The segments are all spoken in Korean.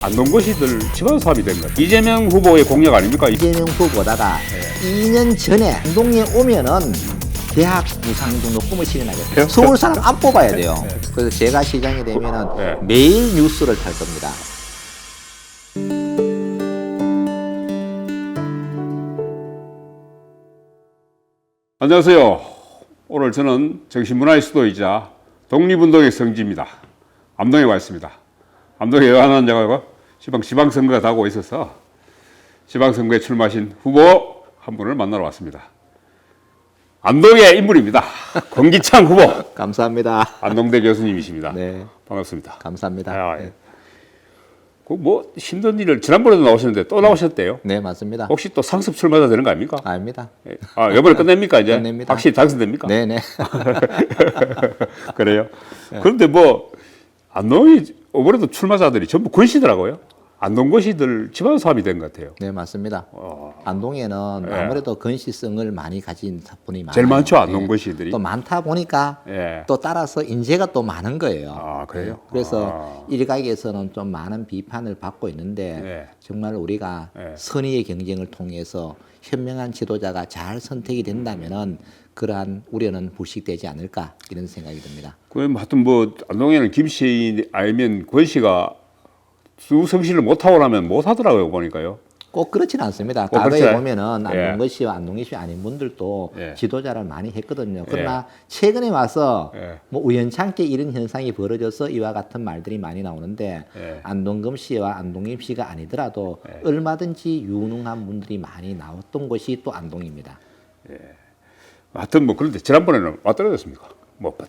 안동거시들 집안 사업이 된 것. 이재명 후보의 공약 아닙니까? 이재명 후보다가 2년 전에 안동에 오면은 대학 무상 등록 꿈을 실현하겠어요. 서울 사람 안 뽑아야 돼요. 그래서 제가 시장이 되면은 매일 뉴스를 탈 겁니다. 안녕하세요. 오늘 저는 정신문화의 수도이자 독립운동의 성지입니다. 암동에 와 있습니다. 암동에 여한한 자가 지방선거가 다가오고 있어서 지방선거에 출마하신 후보 한 분을 만나러 왔습니다. 안동의 인물입니다. 권기창 후보. 감사합니다. 안동대 교수님이십니다. 네, 반갑습니다. 감사합니다. 아, 예. 그 힘든 일을 지난번에도 나오셨는데 또 나오셨대요. 네, 맞습니다. 혹시 또 상습 출마자 되는 거 아닙니까? 아닙니다. 아, 이번에 끝냅니까 이제? 끝냅니다. 확실히 당선됩니까? 네네. 그래요. 그런데 안동이 이번에도 출마자들이 전부 권시더라고요. 안동거시들 집안 사업이 된 것 같아요. 네, 맞습니다. 안동에는 아무래도 건시성을 많이 가진 분이 많아요. 제일 많죠, 안동거시들이. 또 많다 보니까 예. 또 따라서 인재가 또 많은 거예요. 아, 그래요? 그래서 일각에서는 좀 많은 비판을 받고 있는데 예. 정말 우리가 예. 선의의 경쟁을 통해서 현명한 지도자가 잘 선택이 된다면은 그러한 우려는 불식되지 않을까 이런 생각이 듭니다. 하여튼 안동에는 김씨 아니면 권씨가 수성실을 못하고 나면 못하더라고요, 보니까요. 꼭 그렇지는 않습니다. 꼭 과거에 그렇지 보면은 예. 안동거시와 안동이시 아닌 분들도 예. 지도자를 많이 했거든요. 그러나 최근에 와서 예. 우연찮게 이런 현상이 벌어져서 이와 같은 말들이 많이 나오는데 예. 안동금씨와 안동임씨가 아니더라도 얼마든지 유능한 분들이 많이 나왔던 곳이 또 안동입니다. 하여튼 그런데 지난번에는 어떨어졌습니까?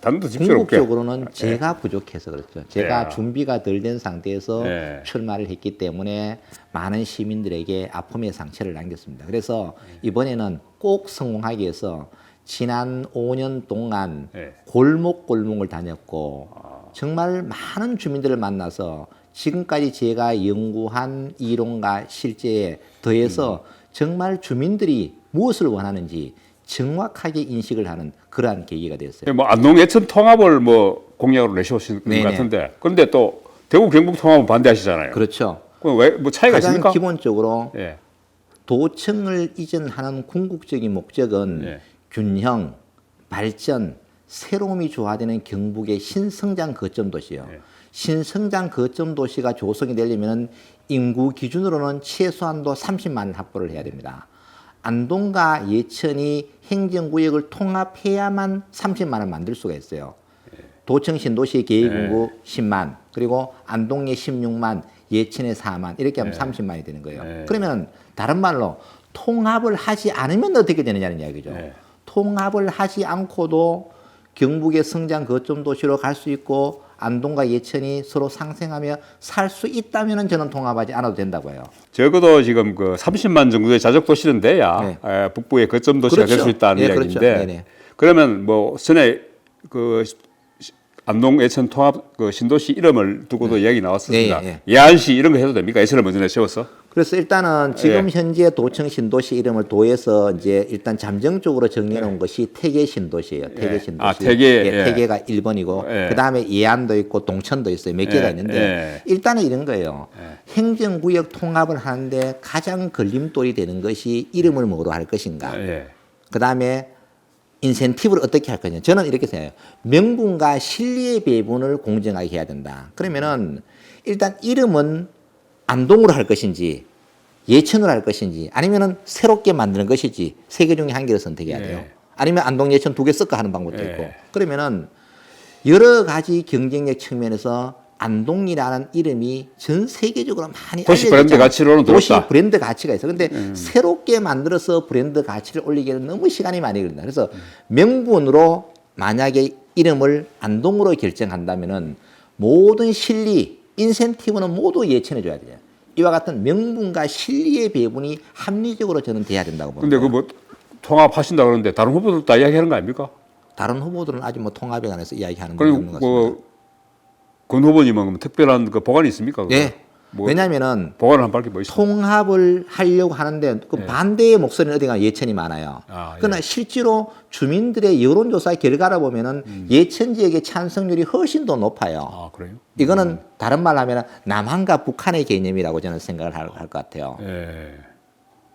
단도 집시로 궁극적으로는 제가 부족해서 그렇죠. 제가 예. 준비가 덜 된 상태에서 예. 출마를 했기 때문에 많은 시민들에게 아픔의 상처를 남겼습니다. 그래서 이번에는 꼭 성공하기 위해서 지난 5년 동안 예. 골목골목을 다녔고 정말 많은 주민들을 만나서 지금까지 제가 연구한 이론과 실제에 더해서 정말 주민들이 무엇을 원하는지 정확하게 인식을 하는 그러한 계기가 됐어요. 안동 예천 통합을 공약으로 내세우신 것 같은데, 그런데 또 대구 경북 통합은 반대하시잖아요. 그렇죠. 그럼 왜 차이가 가장 있습니까? 기본적으로 예. 도청을 이전하는 궁극적인 목적은 예. 균형, 발전, 새로움이 조화되는 경북의 신성장 거점 도시예요. 신성장 거점 도시가 조성이 되려면 인구 기준으로는 최소한도 30만을 확보를 해야 됩니다. 안동과 예천이 행정구역을 통합해야만 30만을 만들 수가 있어요. 도청 신도시 계획인구 10만, 그리고 안동에 16만, 예천에 4만, 이렇게 하면 30만이 되는 거예요. 그러면 다른 말로 통합을 하지 않으면 어떻게 되느냐는 이야기죠. 통합을 하지 않고도 경북의 성장 거점 도시로 갈 수 있고 안동과 예천이 서로 상생하며 살 수 있다면 저는 통합하지 않아도 된다고 해요. 적어도 지금 30만 정도의 자족 도시는 돼야 북부의 거점 도시가 될 수 있다는 이야기인데, 그렇죠. 그러면 전에 안동 예천 통합 신도시 이름을 두고도 이야기 나왔습니다. 예안시 이런 거 해도 됩니까? 예천을 먼저 내세워서? 그래서 일단은 지금 현재 도청 신도시 이름을 도해서 이제 일단 잠정적으로 정해 놓은 것이 태계 신도시예요. 태계 신도시. 아, 태계. 태계가 1번이고 그다음에 예안도 있고 동천도 있어요. 몇 개가 있는데 일단은 이런 거예요. 행정구역 통합을 하는데 가장 걸림돌이 되는 것이 이름을 뭐로 할 것인가. 그다음에 인센티브를 어떻게 할 거냐. 저는 이렇게 생각해요. 명분과 실리의 배분을 공정하게 해야 된다. 그러면은 일단 이름은 안동으로 할 것인지 예천으로 할 것인지 아니면은 새롭게 만드는 것이지 세 개 중에 한 개를 선택해야 돼요. 아니면 안동 예천 두 개 섞어 하는 방법도 있고. 그러면은 여러 가지 경쟁력 측면에서 안동이라는 이름이 전 세계적으로 많이 도시 알려졌잖아요. 브랜드 가치로는 도시 들었다. 브랜드 가치가 있어. 근데 새롭게 만들어서 브랜드 가치를 올리기에는 너무 시간이 많이 걸린다. 그래서 명분으로 만약에 이름을 안동으로 결정한다면은 모든 실리, 인센티브는 모두 예천해 줘야 돼요. 이와 같은 명분과 실리의 배분이 합리적으로 저는 돼야 된다고 봅니다. 근데 통합하신다 그러는데 다른 후보들도 다 이야기하는 거 아닙니까? 다른 후보들은 아직 통합에 관해서 이야기하는 분이 없는 것 같습니다. 그리고 권 후보님은 특별한 보관이 있습니까? 네. 뭐 왜냐하면은 보관을 한 바퀴 뭐 있어? 통합을 하려고 하는데 그 예. 반대의 목소리는 어디가 예천이 많아요. 아, 예. 그러나 실제로 주민들의 여론조사 결과를 보면은 예천 지역의 찬성률이 훨씬 더 높아요. 아 그래요? 이거는 다른 말로 하면 남한과 북한의 개념이라고 저는 생각을 할 것 같아요. 예.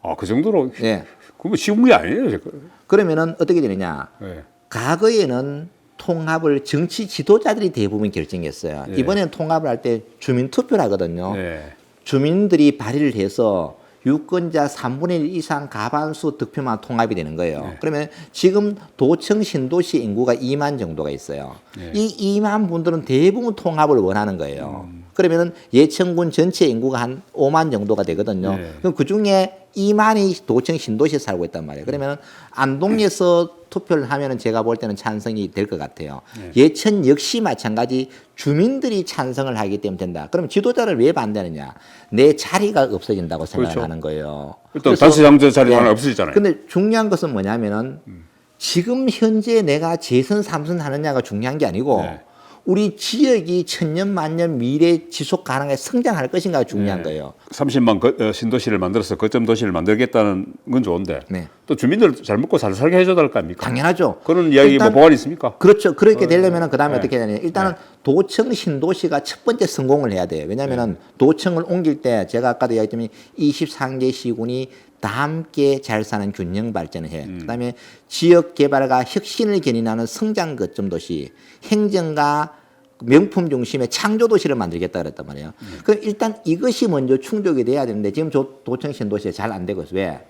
아그 정도로 예. 그거 쉬운 게 아니에요. 저거. 그러면은 어떻게 되느냐? 예. 과거에는 통합을 정치 지도자들이 대부분 결정했어요. 예. 이번에는 통합을 할 때 주민 투표를 하거든요. 예. 주민들이 발의를 해서 유권자 3분의 1 이상 가반수 득표만 통합이 되는 거예요. 네. 그러면 지금 도청 신도시 인구가 2만 정도가 있어요. 네. 이 2만 분들은 대부분 통합을 원하는 거예요. 그러면은 예천군 전체 인구가 한 5만 정도가 되거든요. 네. 그럼 그 중에 2만이 도청 신도시에 살고 있단 말이에요. 그러면 안동에서 투표를 하면은 제가 볼 때는 찬성이 될 것 같아요. 네. 예천 역시 마찬가지 주민들이 찬성을 하기 때문에 된다. 그럼 지도자를 왜 반대하느냐? 내 자리가 없어진다고 생각을 그렇죠. 하는 거예요. 일단 단체장제 자리가 예. 하나 없어지잖아요. 근데 중요한 것은 뭐냐면은 지금 현재 내가 재선 삼선 하느냐가 중요한 게 아니고 네. 우리 지역이 천년 만년 미래 지속 가능하게 성장할 것인가가 중요한 네. 거예요. 30만 신도시를 만들어서 거점 도시를 만들겠다는 건 좋은데 네. 또 주민들 잘 먹고 잘 살게 해줘야 될 거 아닙니까? 당연하죠. 그런 이야기 일단 뭐 보관이 있습니까? 그렇죠. 그렇게 되려면 그 다음에 네. 어떻게 해야 되냐. 일단은 도청 신도시가 첫 번째 성공을 해야 돼요. 왜냐하면 도청을 옮길 때 제가 아까도 이야기했지만 23개 시군이 다 함께 잘 사는 균형 발전을 해. 그다음에 지역 개발과 혁신을 견인하는 성장 거점 도시, 행정과 명품 중심의 창조 도시를 만들겠다 그랬단 말이에요. 그럼 일단 이것이 먼저 충족이 돼야 되는데 지금 도청 신도시에 잘 안 되고 있어요. 왜?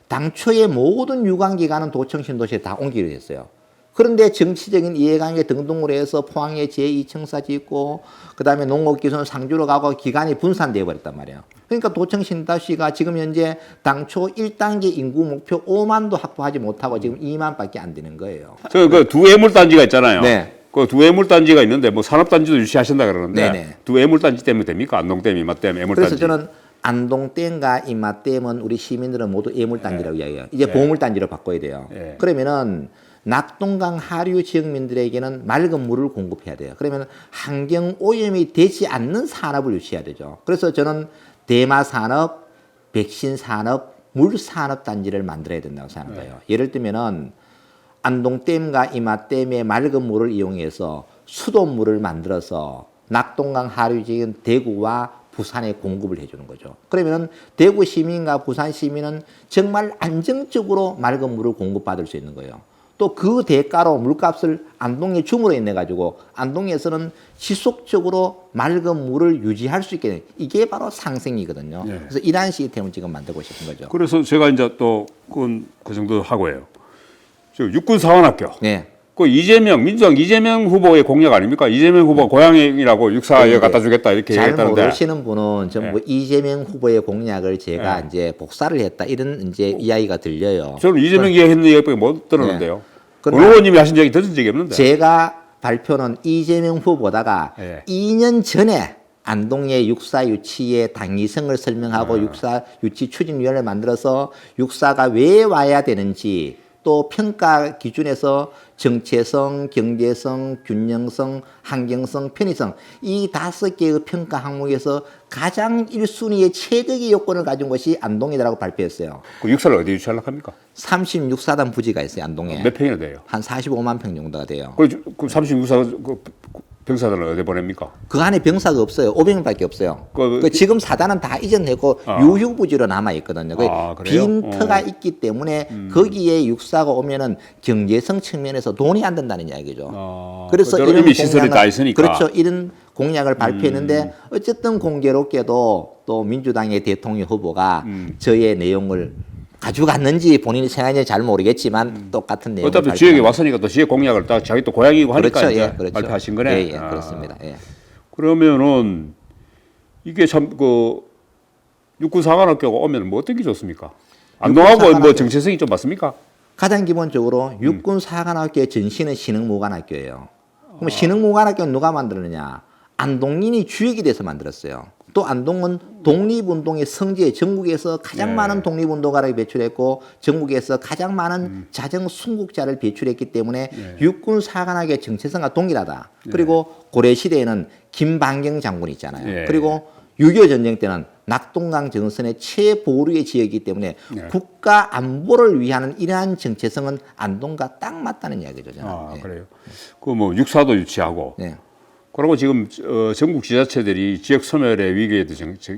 당초에 모든 유관기관은 도청 신도시에 다 옮기려 했어요. 그런데 정치적인 이해관계 등등으로 해서 포항에 제2청사 짓고 그다음에 농업기술 상주로 가고 기관이 분산되어 버렸단 말이에요. 그러니까 도청 신도시가 지금 현재 당초 1단계 인구 목표 5만도 확보하지 못하고 지금 2만밖에 안 되는 거예요. 저 그 두 애물 단지가 있잖아요. 네. 그 두 애물 단지가 있는데 뭐 산업 단지도 유치하신다 그러는데 네네. 두 애물 단지 때문에 됩니까? 안동댐, 이마댐, 애물 그래서 단지. 저는 안동댐과 이마댐은 우리 시민들은 모두 애물단지라고 이야기해요. 이제 보물단지로 바꿔야 돼요. 예. 그러면은 낙동강 하류 지역민들에게는 맑은 물을 공급해야 돼요. 그러면 환경 오염이 되지 않는 산업을 유치해야 되죠. 그래서 저는 대마 산업, 백신 산업, 물 산업 단지를 만들어야 된다고 생각해요. 예를 들면은 안동댐과 이마댐의 맑은 물을 이용해서 수돗물을 만들어서 낙동강 하류 지역인 대구와 부산에 공급을 해주는 거죠. 그러면 대구 시민과 부산 시민은 정말 안정적으로 맑은 물을 공급받을 수 있는 거예요. 또 그 대가로 물값을 안동에 주물어 인해 가지고 안동에서는 지속적으로 맑은 물을 유지할 수 있게 되는 이게 바로 상생이거든요. 예. 그래서 이러한 시스템을 지금 만들고 싶은 거죠. 그래서 제가 이제 또 그 정도 하고요. 저 육군 사관학교. 네. 그 이재명 민주당 이재명 후보의 공약 아닙니까? 이재명 후보 고향이라고 육사에 네, 갖다 주겠다 이렇게 잘 얘기했다는데. 모르시는 분은 전부 이재명 후보의 공약을 제가 네. 이제 복사를 했다 이런 이제 이야기가 들려요. 저는 이재명 이야기했는 얘기밖에 못 들었는데요. 그러나- 권 의원님이 하신 얘기 들은 적이 없는데. 제가 발표는 이재명 후보다가 예. 2년 전에 안동의 육사 유치의 당위성을 설명하고 육사 유치 추진위원회를 만들어서 육사가 왜 와야 되는지 또 평가 기준에서 정체성, 경제성, 균형성, 환경성, 편의성 이 5개의 평가 항목에서 가장 1순위의 최적의 요건을 가진 것이 안동이라고 발표했어요. 그 육사를 어디 유치하려고 합니까? 36사단 부지가 있어요, 안동에. 몇 평이나 돼요? 한 45만 평 정도가 돼요. 그 36사 그 병사들은 어디 보냅니까? 그 안에 병사가 없어요. 500명밖에 없어요. 그- 지금 사단은 다 이전되고 아. 유휴부지로 남아 있거든요. 아, 그래요? 빈터가 있기 때문에 거기에 육사가 오면은 경제성 측면에서 돈이 안 된다는 이야기죠. 아, 그래서 그대로 이런 이미 시설이 다 있으니까. 그렇죠. 이런 공약을 발표했는데 어쨌든 공교롭게도 또 민주당의 대통령 후보가 저의 내용을 가져갔는지 본인이 생각했는지 잘 모르겠지만 똑같은 내용을 어차피 발표한 지역에 왔으니까 또 지역 공약을 딱 자기 또 고향이고 하니까 그렇죠. 이제 예, 그렇죠. 발표하신 거네. 예, 예, 아. 그렇습니다. 예. 그러면은 이게 참 그 육군 사관학교가 오면 뭐 어떤 게 좋습니까? 안동하고 뭐 사관학교. 정체성이 좀 맞습니까? 가장 기본적으로 육군 사관학교의 전신은 신흥무관학교예요. 그럼 신흥무관학교는 누가 만들었느냐? 안동인이 주역이 돼서 만들었어요. 또 안동은 독립운동의 성지, 전국에서 가장 네. 많은 독립운동가를 배출했고 전국에서 가장 많은 자정 순국자를 배출했기 때문에 육군 사관학교의 정체성과 동일하다. 그리고 고려 시대에는 김반경 장군이 있잖아요. 예. 그리고 6.25 전쟁 때는 낙동강 정선의 최보루의 지역이기 때문에 네. 국가 안보를 위한 이러한 정체성은 안동과 딱 맞다는 이야기죠. 저는. 아, 예. 그래요. 그 뭐 육사도 유치하고. 네. 그리고 지금 전국 지자체들이 지역 소멸의 위기에도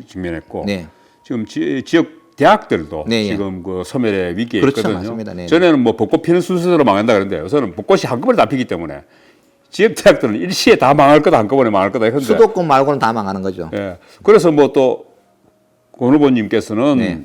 직면했고 네. 지금 지역 대학들도 네, 예. 지금 그 소멸의 위기에 그렇죠, 있거든요. 맞습니다. 네, 전에는 뭐 벚꽃 피는 순서대로 망한다 그랬는데 요새는 벚꽃이 한꺼번에 다 피기 때문에 지역 대학들은 일시에 다 망할 거다 한꺼번에 망할 거다 했는데 수도권 말고는 다 망하는 거죠. 예. 그래서 뭐 또 권 후보님께서는 네.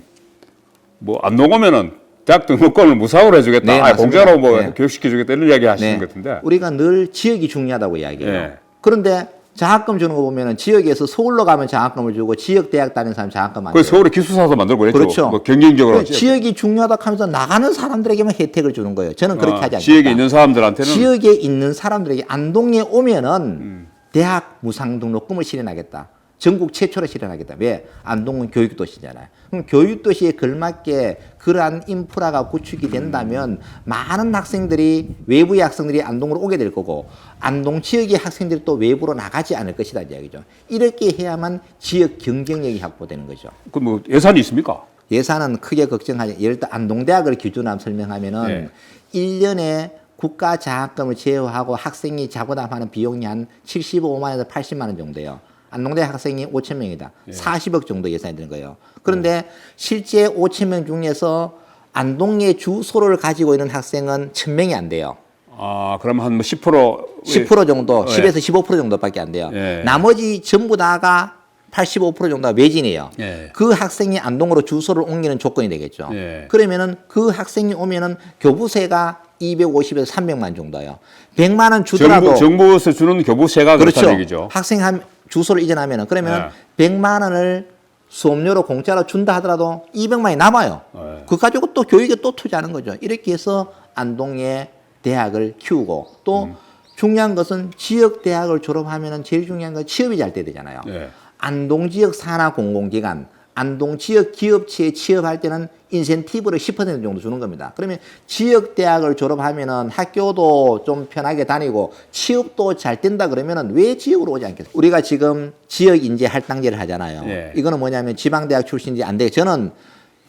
뭐 안동 오면은 대학 등록금을 무상으로 해주겠다. 네, 맞습니다. 공짜로 뭐 네. 교육시켜주겠다 이런 이야기 하시는 네. 것 같은데. 우리가 늘 지역이 중요하다고 이야기해요. 네. 그런데 장학금 주는 거 보면은 지역에서 서울로 가면 장학금을 주고 지역 대학 다니는 사람 장학금 안 그 줘요. 서울에 기숙사도 만들고 그랬죠. 그렇죠. 뭐 경쟁적으로. 그 지역이 중요하다고 하면서 나가는 사람들에게만 혜택을 주는 거예요. 저는 그렇게 하지 않습니다. 지역에 있는 사람들한테는 지역에 있는 사람들에게 안동에 오면은 대학 무상 등록금을 실현하겠다. 전국 최초로 실현하겠다. 왜? 안동은 교육도시잖아요. 그럼 교육도시에 걸맞게 그러한 인프라가 구축이 된다면 많은 학생들이 외부의 학생들이 안동으로 오게 될 거고 안동 지역의 학생들이 또 외부로 나가지 않을 것이다 이야기죠. 이렇게 해야만 지역 경쟁력이 확보되는 거죠. 그 뭐 예산이 있습니까? 예산은 크게 걱정하지. 예를 들어 안동대학을 기준으로 설명하면은 네. 1년에 국가 장학금을 제외하고 학생이 자부담하는 비용이 한 75만 원에서 80만 원 정도예요. 안동대 학생이 5천 명이다. 40억 정도 예산이 드는 거예요. 그런데 실제 5천 명 중에서 안동의 주소를 가지고 있는 학생은 1,000명이 안 돼요. 아, 그럼 한 뭐 10%. 10% 정도, 네. 10에서 15% 정도밖에 안 돼요. 네. 나머지 전부 다가 85% 정도가 외진이에요. 네. 그 학생이 안동으로 주소를 옮기는 조건이 되겠죠. 네. 그러면은 그 학생이 오면은 교부세가 250에서 300만 정도예요. 100만 원 주더라도 정부에서 주는 교부세가 그렇죠. 그렇다는 얘기죠. 학생 한 주소를 이전하면은 그러면 100만 원을 수업료로 공짜로 준다 하더라도 200만이 남아요. 네. 그거 가지고 또 교육에 또 투자하는 거죠. 이렇게 해서 안동의 대학을 키우고 또 중요한 것은 지역 대학을 졸업하면은 제일 중요한 건 취업이 잘 돼야 되잖아요. 네. 안동 지역 산하 공공기관, 안동 지역 기업체에 취업할 때는 인센티브를 10% 정도 주는 겁니다. 그러면 지역 대학을 졸업하면은 학교도 좀 편하게 다니고 취업도 잘 된다 그러면은 왜 지역으로 오지 않겠어요? 우리가 지금 지역 인재 할당제를 하잖아요. 네. 이거는 뭐냐면 지방대학 출신이 안 돼요. 저는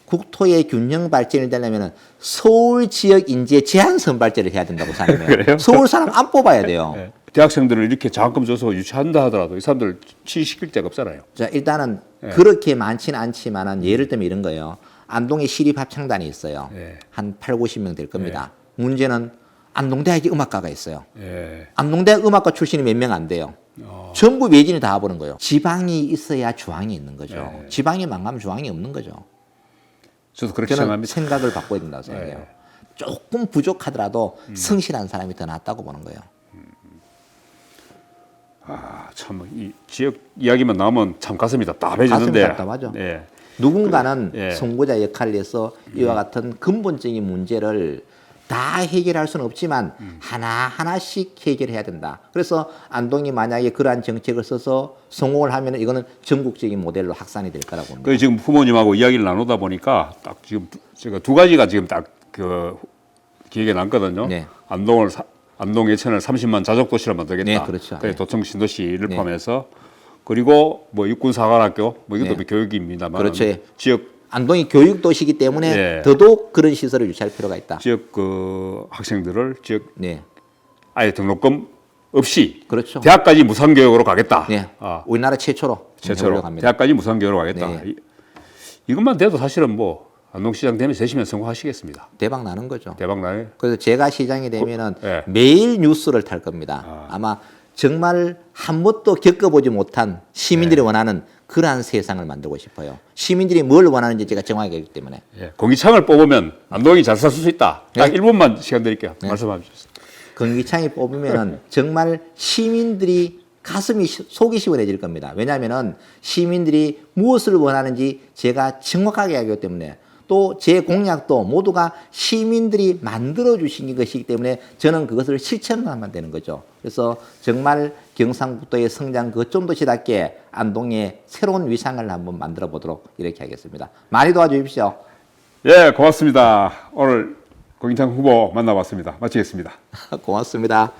국토의 균형 발전이 되려면 서울 지역 인재 제한 선발제를 해야 된다고 생각해요. 그래요? 서울 사람 안 뽑아야 돼요. 네. 대학생들을 이렇게 장학금 줘서 유치한다 하더라도 이 사람들 취직시킬 데가 없잖아요. 자, 일단은 그렇게 많지는 않지만은 예를 들면 이런 거예요. 안동에 시립합창단이 있어요. 네. 한 8, 90명 될 겁니다. 문제는 안동대학에 음악과가 있어요. 예. 안동대학 음악과 출신이 몇 명 안 돼요. 전부 외진이 다 와버린 거예요. 지방이 있어야 주황이 있는 거죠. 지방이 망하면 주황이 없는 거죠. 저도 그렇게 저는 생각합니다. 생각을 바꿔야 된다고 생각해요. 조금 부족하더라도 성실한 사람이 더 낫다고 보는 거예요. 아, 참 이 지역 이야기만 나오면 참 가슴이 답답해지는데. 가슴이 답답하죠. 예. 누군가는 예. 선구자 역할을 해서 이와 같은 근본적인 문제를 다 해결할 수는 없지만 하나하나씩 해결해야 된다. 그래서 안동이 만약에 그러한 정책을 써서 성공을 하면 이거는 전국적인 모델로 확산이 될 거라고 봅니다. 그 지금 부모님하고 이야기를 나누다 보니까 딱 지금 제가 두 가지가 지금 딱 그 기획에 남거든요. 네. 안동 예천을 30만 자족 도시로 만들겠다. 네, 그렇죠. 그래서 네. 도청 신도시를 네. 포함해서 그리고 뭐 육군 사관학교 뭐 이것도 네. 교육입니다만 그렇죠. 지역 안동이 교육 도시이기 때문에 네. 더더욱 그런 시설을 유치할 필요가 있다. 지역 그 학생들을 지역 네, 아예 등록금 없이 그렇죠. 대학까지 무상 교육으로 가겠다. 네, 아, 우리나라 최초로 최초로 해보려고 합니다. 대학까지 무상 교육으로 가겠다. 네. 이것만 돼도 사실은 뭐 안동시장 되시면 성공하시겠습니다. 대박 나는 거죠. 대박 나네. 그래서 제가 시장이 되면은 네. 매일 뉴스를 탈 겁니다. 아마 정말 한 번도 겪어보지 못한 시민들이 원하는 그러한 세상을 만들고 싶어요. 시민들이 뭘 원하는지 제가 정확하게 알기 때문에. 예, 공기창을 뽑으면 안동이 잘 살 수 있다. 딱 네. 1분만 시간 드릴게요. 말씀해 주세요. 건기창이 뽑으면은 정말 시민들이 가슴이 속이 시원해질 겁니다. 왜냐하면은 시민들이 무엇을 원하는지 제가 정확하게 알기 때문에 또 제 공약도 모두가 시민들이 만들어 주신 것이기 때문에 저는 그것을 실천하면 되는 거죠. 그래서 정말 경상북도의 성장 거점도시답게 안동의 새로운 위상을 한번 만들어 보도록 이렇게 하겠습니다. 많이 도와주십시오. 예, 고맙습니다. 오늘 공인창 후보 만나봤습니다. 마치겠습니다. 고맙습니다.